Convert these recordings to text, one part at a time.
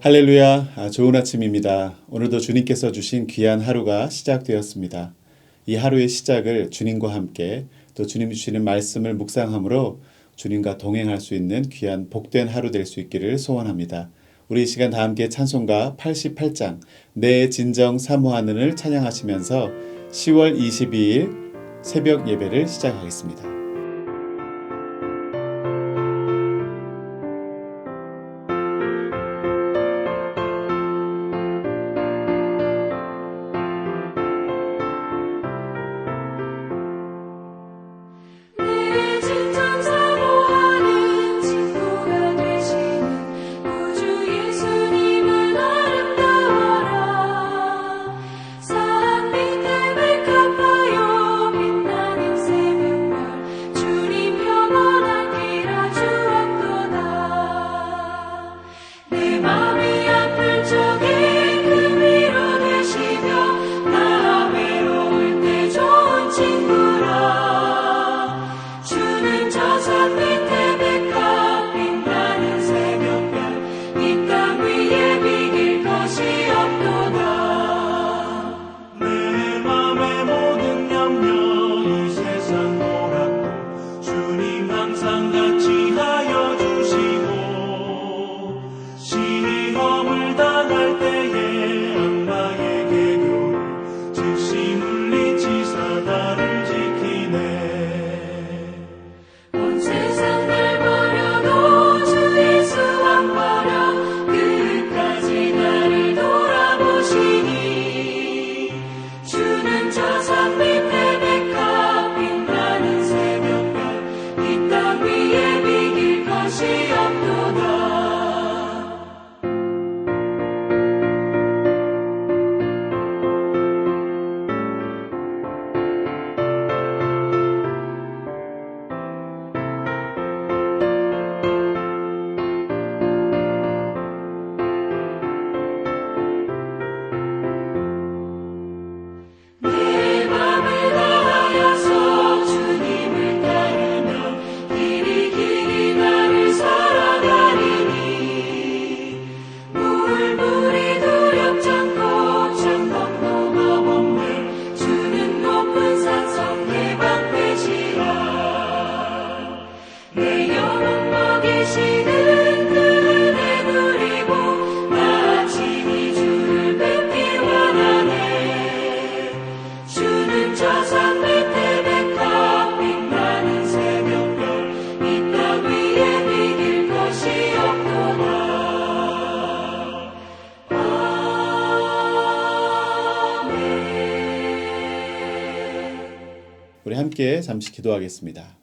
할렐루야, 좋은 아침입니다. 오늘도 주님께서 주신 귀한 하루가 시작되었습니다. 이 하루의 시작을 주님과 함께 또 주님이 주시는 말씀을 묵상함으로 주님과 동행할 수 있는 귀한 복된 하루 될 수 있기를 소원합니다. 우리 이 시간 다 함께 찬송가 88장 내 진정 사모하는을 찬양하시면서 10월 22일 새벽 예배를 시작하겠습니다. 우리 함께 잠시 기도하겠습니다.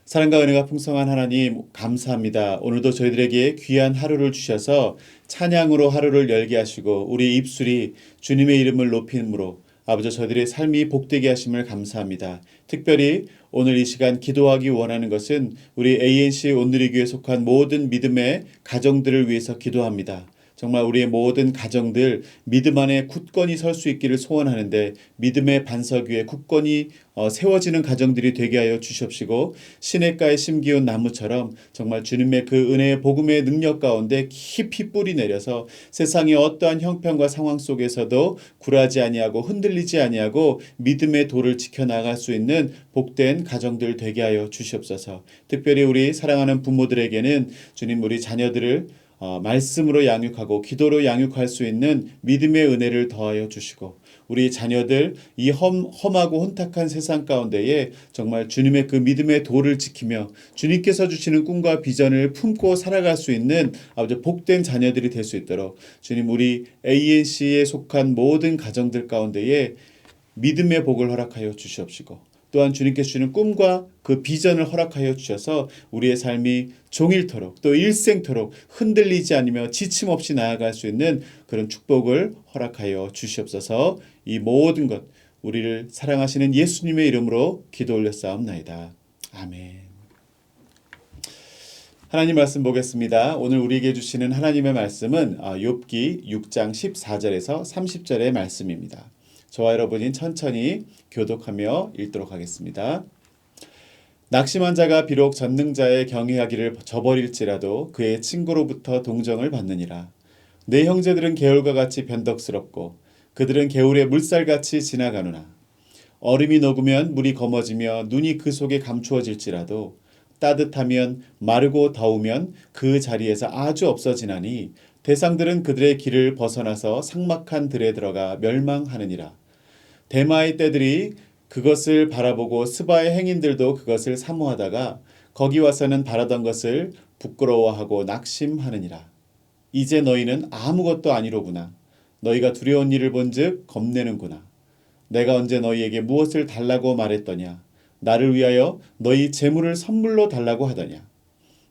사랑과 은혜가 풍성한 하나님 감사합니다. 오늘도 저희들에게 귀한 하루를 주셔서 찬양으로 하루를 열게 하시고 우리 입술이 주님의 이름을 높임으로 아버지 저희들의 삶이 복되게 하심을 감사합니다. 특별히 오늘 이 시간 기도하기 원하는 것은 우리 ANC 온누리교회에 속한 모든 믿음의 가정들을 위해서 기도합니다. 정말 우리의 모든 가정들 믿음 안에 굳건히 설 수 있기를 소원하는데 믿음의 반석 위에 굳건히 세워지는 가정들이 되게 하여 주시옵시고 시냇가에 심기운 나무처럼 정말 주님의 그 은혜의 복음의 능력 가운데 깊이 뿌리 내려서 세상의 어떠한 형편과 상황 속에서도 굴하지 아니하고 흔들리지 아니하고 믿음의 도를 지켜나갈 수 있는 복된 가정들 되게 하여 주시옵소서. 특별히 우리 사랑하는 부모들에게는 주님 우리 자녀들을 말씀으로 양육하고 기도로 양육할 수 있는 믿음의 은혜를 더하여 주시고 우리 자녀들 이 험하고 혼탁한 세상 가운데에 정말 주님의 그 믿음의 도를 지키며 주님께서 주시는 꿈과 비전을 품고 살아갈 수 있는 아버지 복된 자녀들이 될 수 있도록 주님 우리 ANC에 속한 모든 가정들 가운데에 믿음의 복을 허락하여 주시옵시고 또한 주님께서 주시는 꿈과 그 비전을 허락하여 주셔서 우리의 삶이 종일토록 또 일생토록 흔들리지 않으며 지침 없이 나아갈 수 있는 그런 축복을 허락하여 주시옵소서. 이 모든 것 우리를 사랑하시는 예수님의 이름으로 기도 올렸사옵나이다. 아멘. 하나님 말씀 보겠습니다. 오늘 우리에게 주시는 하나님의 말씀은 욥기 6장 14절에서 30절의 말씀입니다. 저와 여러분이 천천히 교독하며 읽도록 하겠습니다. 낙심한 자가 비록 전능자의 경외하기를 저버릴지라도 그의 친구로부터 동정을 받느니라. 내 형제들은 개울과 같이 변덕스럽고 그들은 개울의 물살같이 지나가느나 얼음이 녹으면 물이 검어지며 눈이 그 속에 감추어질지라도 따뜻하면 마르고 더우면 그 자리에서 아주 없어지나니 대상들은 그들의 길을 벗어나서 삭막한 들에 들어가 멸망하느니라. 대마의 떼들이 그것을 바라보고 스바의 행인들도 그것을 사모하다가 거기 와서는 바라던 것을 부끄러워하고 낙심하느니라. 이제 너희는 아무것도 아니로구나. 너희가 두려운 일을 본즉 겁내는구나. 내가 언제 너희에게 무엇을 달라고 말했더냐. 나를 위하여 너희 재물을 선물로 달라고 하더냐.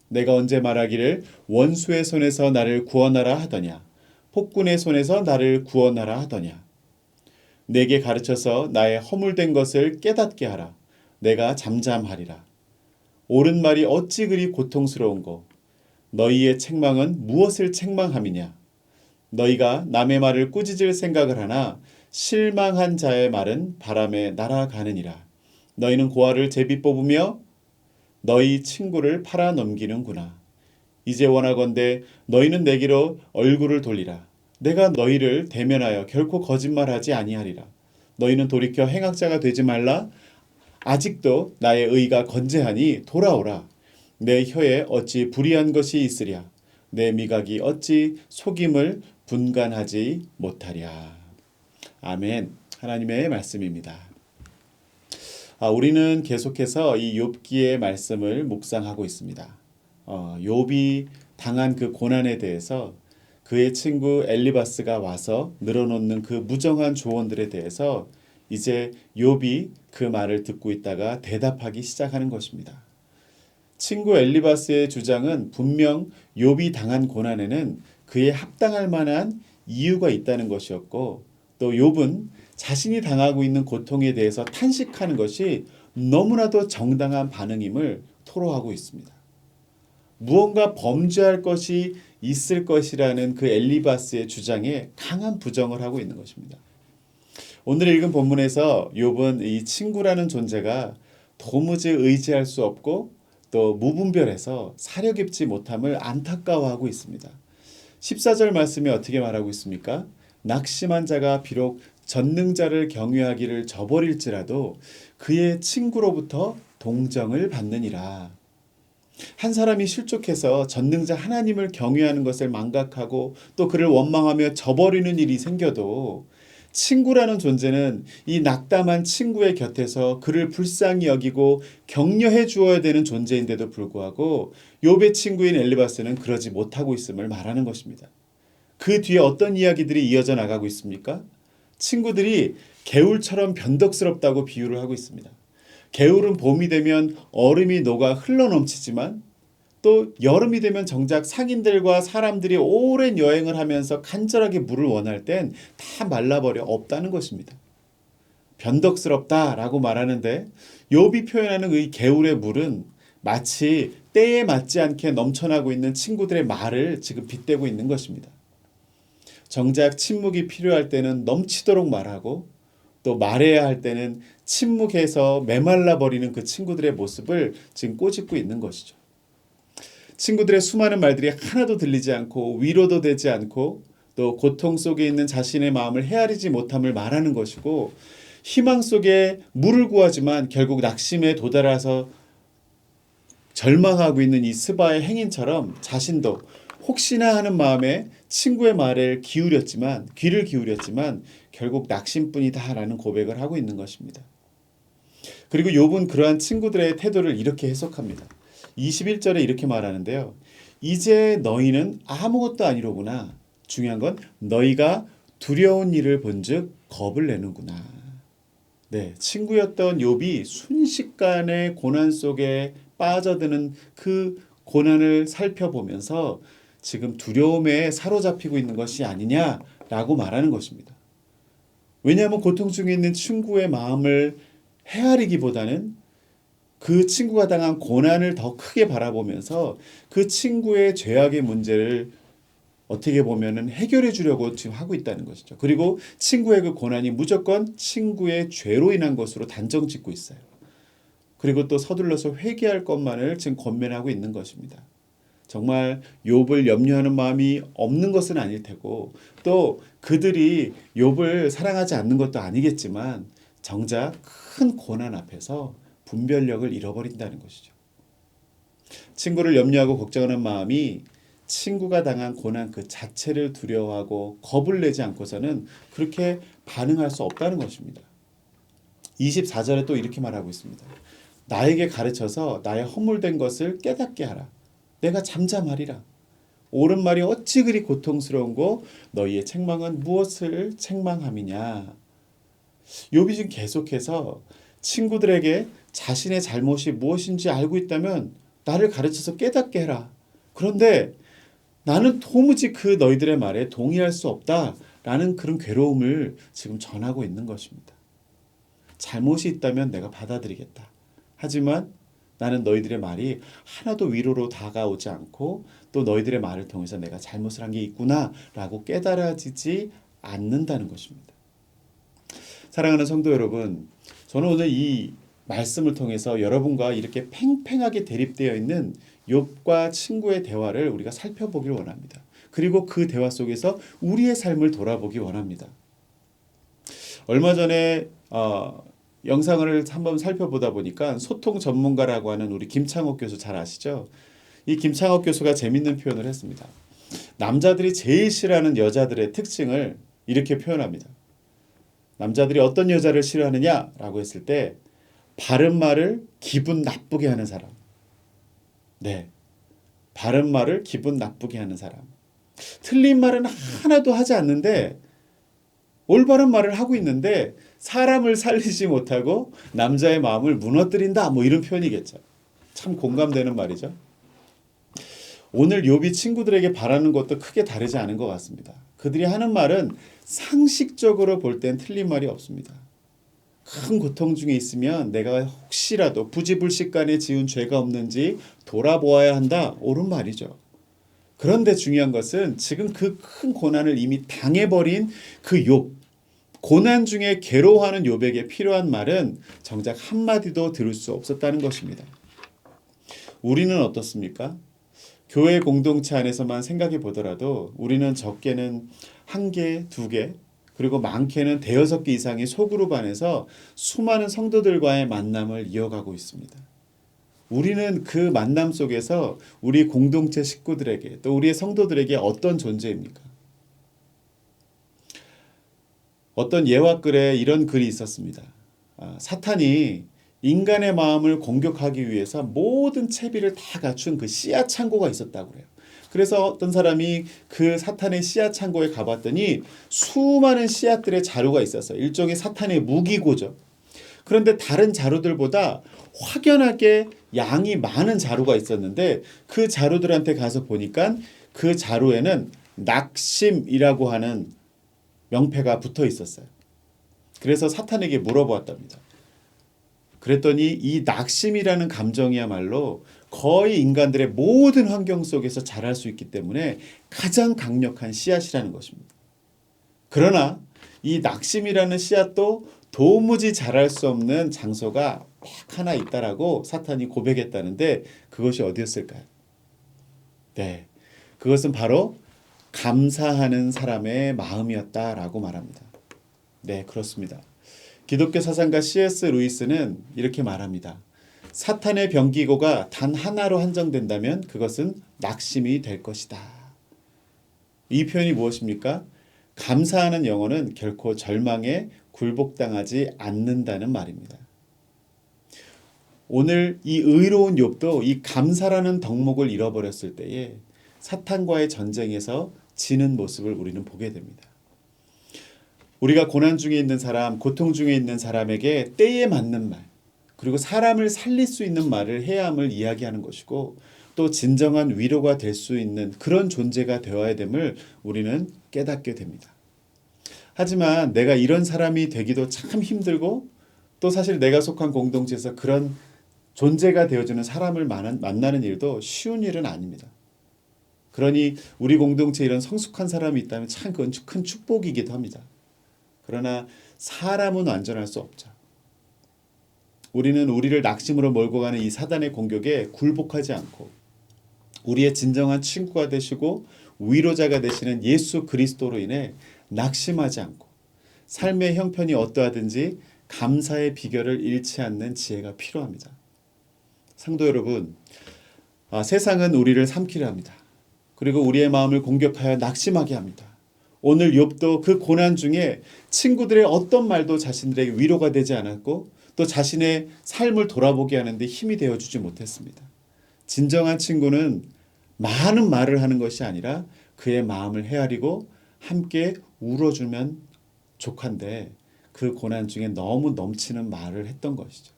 내가 언제 말하기를 원수의 손에서 나를 구원하라 하더냐. 폭군의 손에서 나를 구원하라 하더냐. 내게 가르쳐서 나의 허물된 것을 깨닫게 하라. 내가 잠잠하리라. 옳은 말이 어찌 그리 고통스러운고. 너희의 책망은 무엇을 책망함이냐. 너희가 남의 말을 꾸짖을 생각을 하나 실망한 자의 말은 바람에 날아가느니라. 너희는 고아를 제비 뽑으며 너희 친구를 팔아 넘기는구나. 이제 원하건대 너희는 내게로 얼굴을 돌리라. 내가 너희를 대면하여 결코 거짓말하지 아니하리라. 너희는 돌이켜 행악자가 되지 말라. 아직도 나의 의가 건재하니 돌아오라. 내 혀에 어찌 불의한 것이 있으랴. 내 미각이 어찌 속임을 분간하지 못하랴. 아멘. 하나님의 말씀입니다. 우리는 계속해서 이 욥기의 말씀을 묵상하고 있습니다. 욥이 당한 그 고난에 대해서 그의 친구 엘리바스가 와서 늘어놓는 그 무정한 조언들에 대해서 이제 욥이 그 말을 듣고 있다가 대답하기 시작하는 것입니다. 친구 엘리바스의 주장은 분명 욥이 당한 고난에는 그에 합당할 만한 이유가 있다는 것이었고, 또 욥은 자신이 당하고 있는 고통에 대해서 탄식하는 것이 너무나도 정당한 반응임을 토로하고 있습니다. 무언가 범죄할 것이 있을 것이라는 그 엘리바스의 주장에 강한 부정을 하고 있는 것입니다. 오늘 읽은 본문에서 욥은 이 친구라는 존재가 도무지 의지할 수 없고 또 무분별해서 사려 깊지 못함을 안타까워하고 있습니다. 14절 말씀이 어떻게 말하고 있습니까? 낙심한 자가 비록 전능자를 경외하기를 저버릴지라도 그의 친구로부터 동정을 받느니라. 한 사람이 실족해서 전능자 하나님을 경외하는 것을 망각하고 또 그를 원망하며 저버리는 일이 생겨도 친구라는 존재는 이 낙담한 친구의 곁에서 그를 불쌍히 여기고 격려해 주어야 되는 존재인데도 불구하고 욥의 친구인 엘리바스는 그러지 못하고 있음을 말하는 것입니다. 그 뒤에 어떤 이야기들이 이어져 나가고 있습니까? 친구들이 개울처럼 변덕스럽다고 비유를 하고 있습니다. 개울은 봄이 되면 얼음이 녹아 흘러넘치지만 또 여름이 되면 정작 상인들과 사람들이 오랜 여행을 하면서 간절하게 물을 원할 땐 다 말라버려 없다는 것입니다. 변덕스럽다라고 말하는데 욥이 표현하는 이 개울의 물은 마치 때에 맞지 않게 넘쳐나고 있는 친구들의 말을 지금 빗대고 있는 것입니다. 정작 침묵이 필요할 때는 넘치도록 말하고 또 말해야 할 때는 침묵해서 메말라 버리는 그 친구들의 모습을 지금 꼬집고 있는 것이죠. 친구들의 수많은 말들이 하나도 들리지 않고 위로도 되지 않고 또 고통 속에 있는 자신의 마음을 헤아리지 못함을 말하는 것이고, 희망 속에 물을 구하지만 결국 낙심에 도달해서 절망하고 있는 이 스바의 행인처럼 자신도 혹시나 하는 마음에 친구의 말을 귀를 기울였지만 결국 낙심뿐이다라는 고백을 하고 있는 것입니다. 그리고 욥은 그러한 친구들의 태도를 이렇게 해석합니다. 21절에 이렇게 말하는데요. 이제 너희는 아무것도 아니로구나. 중요한 건 너희가 두려운 일을 본즉 겁을 내는구나. 네, 친구였던 욥이 순식간에 고난 속에 빠져드는 그 고난을 살펴보면서 지금 두려움에 사로잡히고 있는 것이 아니냐라고 말하는 것입니다. 왜냐하면 고통 중에 있는 친구의 마음을 헤아리기보다는 그 친구가 당한 고난을 더 크게 바라보면서 그 친구의 죄악의 문제를 어떻게 보면은 해결해 주려고 지금 하고 있다는 것이죠. 그리고 친구의 그 고난이 무조건 친구의 죄로 인한 것으로 단정 짓고 있어요. 그리고 또 서둘러서 회개할 것만을 지금 권면하고 있는 것입니다. 정말 욥을 염려하는 마음이 없는 것은 아닐 테고 또 그들이 욥을 사랑하지 않는 것도 아니겠지만 정작 큰 고난 앞에서 분별력을 잃어버린다는 것이죠. 친구를 염려하고 걱정하는 마음이 친구가 당한 고난 그 자체를 두려워하고 겁을 내지 않고서는 그렇게 반응할 수 없다는 것입니다. 24절에 또 이렇게 말하고 있습니다. 나에게 가르쳐서 나의 허물된 것을 깨닫게 하라. 내가 잠잠하리라. 옳은 말이 어찌 그리 고통스러운고 너희의 책망은 무엇을 책망함이냐. 욥이 지금 계속해서 친구들에게 자신의 잘못이 무엇인지 알고 있다면 나를 가르쳐서 깨닫게 해라. 그런데 나는 도무지 그 너희들의 말에 동의할 수 없다라는 그런 괴로움을 지금 전하고 있는 것입니다. 잘못이 있다면 내가 받아들이겠다. 하지만 나는 너희들의 말이 하나도 위로로 다가오지 않고 또 너희들의 말을 통해서 내가 잘못을 한 게 있구나라고 깨달아지지 않는다는 것입니다. 사랑하는 성도 여러분, 저는 오늘 이 말씀을 통해서 여러분과 이렇게 팽팽하게 대립되어 있는 욥과 친구의 대화를 우리가 살펴보길 원합니다. 그리고 그 대화 속에서 우리의 삶을 돌아보기 원합니다. 얼마 전에 영상을 한번 살펴보다 보니까 소통 전문가라고 하는 우리 김창옥 교수 잘 아시죠? 이 김창옥 교수가 재밌는 표현을 했습니다. 남자들이 제일 싫어하는 여자들의 특징을 이렇게 표현합니다. 남자들이 어떤 여자를 싫어하느냐라고 했을 때 바른 말을 기분 나쁘게 하는 사람. 네, 바른 말을 기분 나쁘게 하는 사람. 틀린 말은 하나도 하지 않는데 올바른 말을 하고 있는데 사람을 살리지 못하고 남자의 마음을 무너뜨린다. 뭐 이런 표현이겠죠. 참 공감되는 말이죠. 오늘 욥이 친구들에게 바라는 것도 크게 다르지 않은 것 같습니다. 그들이 하는 말은 상식적으로 볼 땐 틀린 말이 없습니다. 큰 고통 중에 있으면 내가 혹시라도 부지불식간에 지은 죄가 없는지 돌아보아야 한다. 옳은 말이죠. 그런데 중요한 것은 지금 그 큰 고난을 이미 당해버린 그 욥, 고난 중에 괴로워하는 욥에게 필요한 말은 정작 한마디도 들을 수 없었다는 것입니다. 우리는 어떻습니까? 교회 공동체 안에서만 생각해 보더라도 우리는 적게는 1개, 2개, 그리고 많게는 5-6개 이상의 소그룹 안에서 수많은 성도들과의 만남을 이어가고 있습니다. 우리는 그 만남 속에서 우리 공동체 식구들에게 또 우리의 성도들에게 어떤 존재입니까? 어떤 예화글에 이런 글이 있었습니다. 사탄이 인간의 마음을 공격하기 위해서 모든 채비를 다 갖춘 그 씨앗 창고가 있었다고 그래요. 그래서 어떤 사람이 그 사탄의 씨앗 창고에 가봤더니 수많은 씨앗들의 자루가 있었어요. 일종의 사탄의 무기고죠. 그런데 다른 자루들보다 확연하게 양이 많은 자루가 있었는데 그 자루들한테 가서 보니까 그 자루에는 낙심이라고 하는 명패가 붙어 있었어요. 그래서 사탄에게 물어보았답니다. 그랬더니 이 낙심이라는 감정이야말로 거의 인간들의 모든 환경 속에서 자랄 수 있기 때문에 가장 강력한 씨앗이라는 것입니다. 그러나 이 낙심이라는 씨앗도 도무지 자랄 수 없는 장소가 딱 하나 있다라고 사탄이 고백했다는데 그것이 어디였을까요? 네, 그것은 바로 감사하는 사람의 마음이었다라고 말합니다. 네, 그렇습니다. 기독교 사상가 C.S. 루이스는 이렇게 말합니다. 사탄의 병기고가 단 하나로 한정된다면 그것은 낙심이 될 것이다. 이 표현이 무엇입니까? 감사하는 영혼은 결코 절망에 굴복당하지 않는다는 말입니다. 오늘 이 의로운 욥도 이 감사라는 덕목을 잃어버렸을 때에 사탄과의 전쟁에서 지는 모습을 우리는 보게 됩니다. 우리가 고난 중에 있는 사람, 고통 중에 있는 사람에게 때에 맞는 말, 그리고 사람을 살릴 수 있는 말을 해야 함을 이야기하는 것이고 또 진정한 위로가 될 수 있는 그런 존재가 되어야 됨을 우리는 깨닫게 됩니다. 하지만 내가 이런 사람이 되기도 참 힘들고 또 사실 내가 속한 공동체에서 그런 존재가 되어주는 사람을 만나는 일도 쉬운 일은 아닙니다. 그러니 우리 공동체에 이런 성숙한 사람이 있다면 참 그건 큰 축복이기도 합니다. 그러나 사람은 완전할 수 없죠. 우리는 우리를 낙심으로 몰고 가는 이 사단의 공격에 굴복하지 않고 우리의 진정한 친구가 되시고 위로자가 되시는 예수 그리스도로 인해 낙심하지 않고 삶의 형편이 어떠하든지 감사의 비결을 잃지 않는 지혜가 필요합니다. 성도 여러분, 세상은 우리를 삼키려 합니다. 그리고 우리의 마음을 공격하여 낙심하게 합니다. 오늘 욥도 그 고난 중에 친구들의 어떤 말도 자신들에게 위로가 되지 않았고 또 자신의 삶을 돌아보게 하는데 힘이 되어주지 못했습니다. 진정한 친구는 많은 말을 하는 것이 아니라 그의 마음을 헤아리고 함께 울어주면 족한데 그 고난 중에 너무 넘치는 말을 했던 것이죠.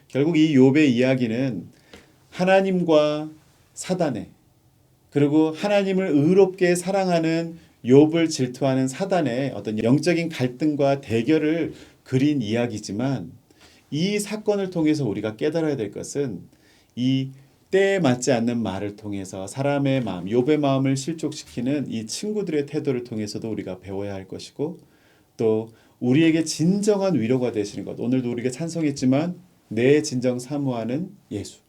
결국 이 욥의 이야기는 하나님과 사단의 그리고 하나님을 의롭게 사랑하는 욥을 질투하는 사단의 어떤 영적인 갈등과 대결을 그린 이야기지만 이 사건을 통해서 우리가 깨달아야 될 것은 이 때에 맞지 않는 말을 통해서 사람의 마음, 욥의 마음을 실족시키는 이 친구들의 태도를 통해서도 우리가 배워야 할 것이고 또 우리에게 진정한 위로가 되시는 것, 오늘도 우리가 찬송했지만 내 진정 사모하는 예수,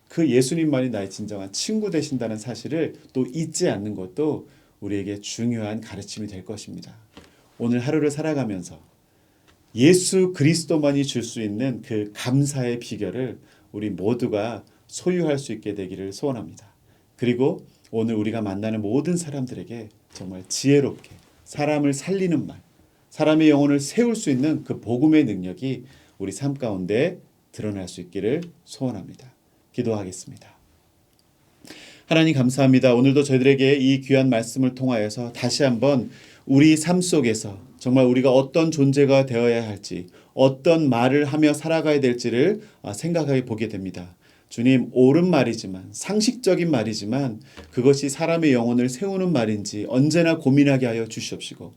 그 예수님만이 나의 진정한 친구 되신다는 사실을 또 잊지 않는 것도 우리에게 중요한 가르침이 될 것입니다. 오늘 하루를 살아가면서 예수 그리스도만이 줄 수 있는 그 감사의 비결을 우리 모두가 소유할 수 있게 되기를 소원합니다. 그리고 오늘 우리가 만나는 모든 사람들에게 정말 지혜롭게 사람을 살리는 말, 사람의 영혼을 세울 수 있는 그 복음의 능력이 우리 삶 가운데 드러날 수 있기를 소원합니다. 기도하겠습니다. 하나님 감사합니다. 오늘도 저희들에게 이 귀한 말씀을 통하여서 다시 한번 우리 삶 속에서 정말 우리가 어떤 존재가 되어야 할지 어떤 말을 하며 살아가야 될지를 생각해 보게 됩니다. 주님, 옳은 말이지만 상식적인 말이지만 그것이 사람의 영혼을 세우는 말인지 언제나 고민하게 하여 주시옵시고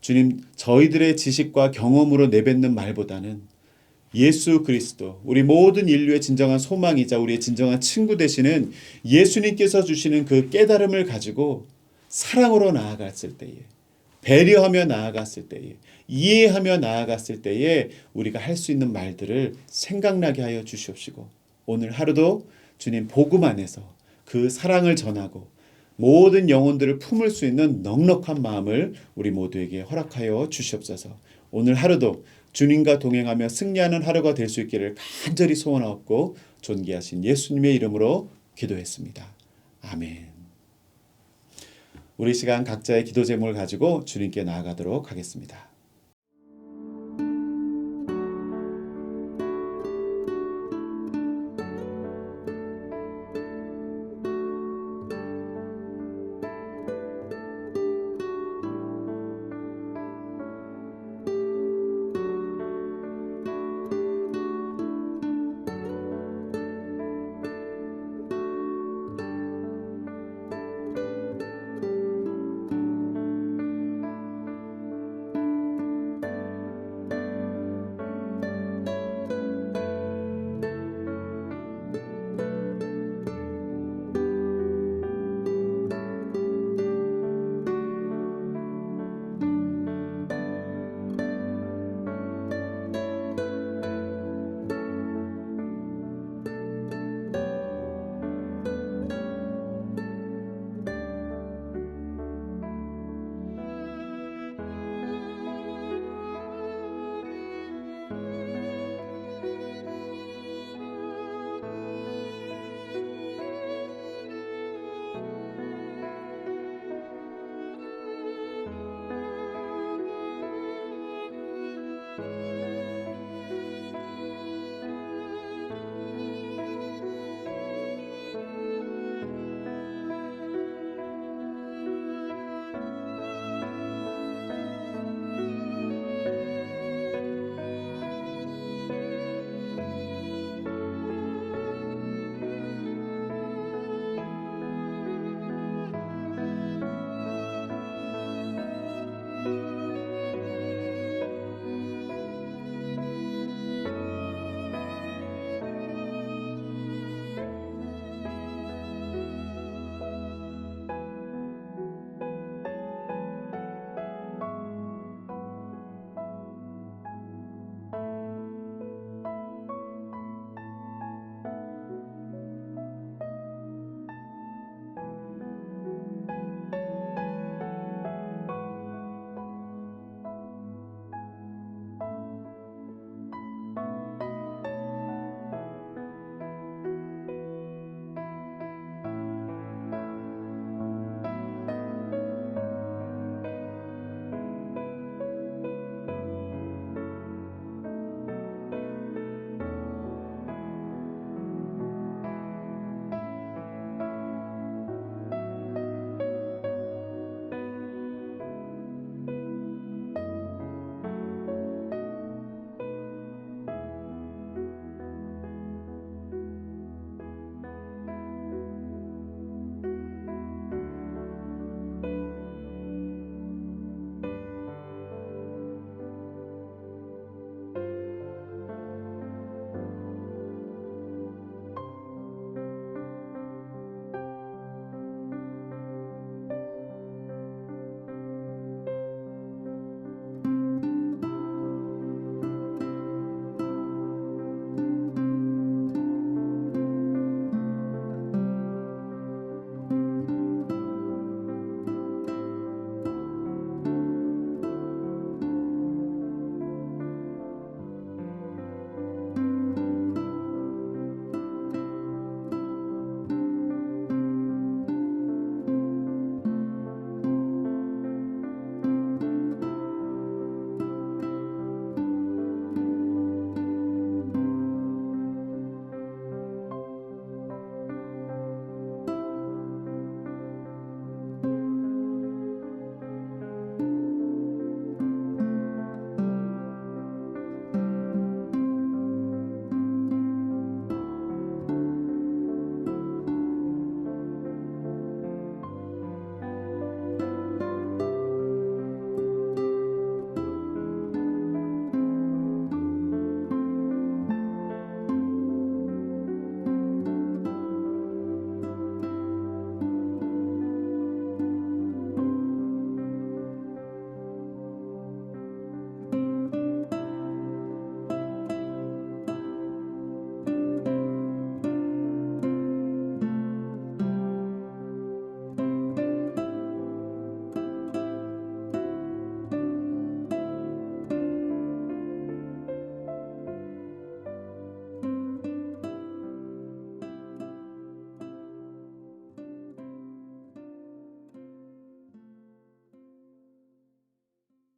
주님, 저희들의 지식과 경험으로 내뱉는 말보다는 예수 그리스도, 우리 모든 인류의 진정한 소망이자 우리의 진정한 친구 되시는 예수님께서 주시는 그 깨달음을 가지고 사랑으로 나아갔을 때에, 배려하며 나아갔을 때에, 이해하며 나아갔을 때에 우리가 할 수 있는 말들을 생각나게 하여 주시옵시고 오늘 하루도 주님 복음 안에서 그 사랑을 전하고 모든 영혼들을 품을 수 있는 넉넉한 마음을 우리 모두에게 허락하여 주시옵소서. 오늘 하루도 주님과 동행하며 승리하는 하루가 될 수 있기를 간절히 소원하옵고 존귀하신 예수님의 이름으로 기도했습니다. 아멘. 우리 시간 각자의 기도 제목을 가지고 주님께 나아가도록 하겠습니다.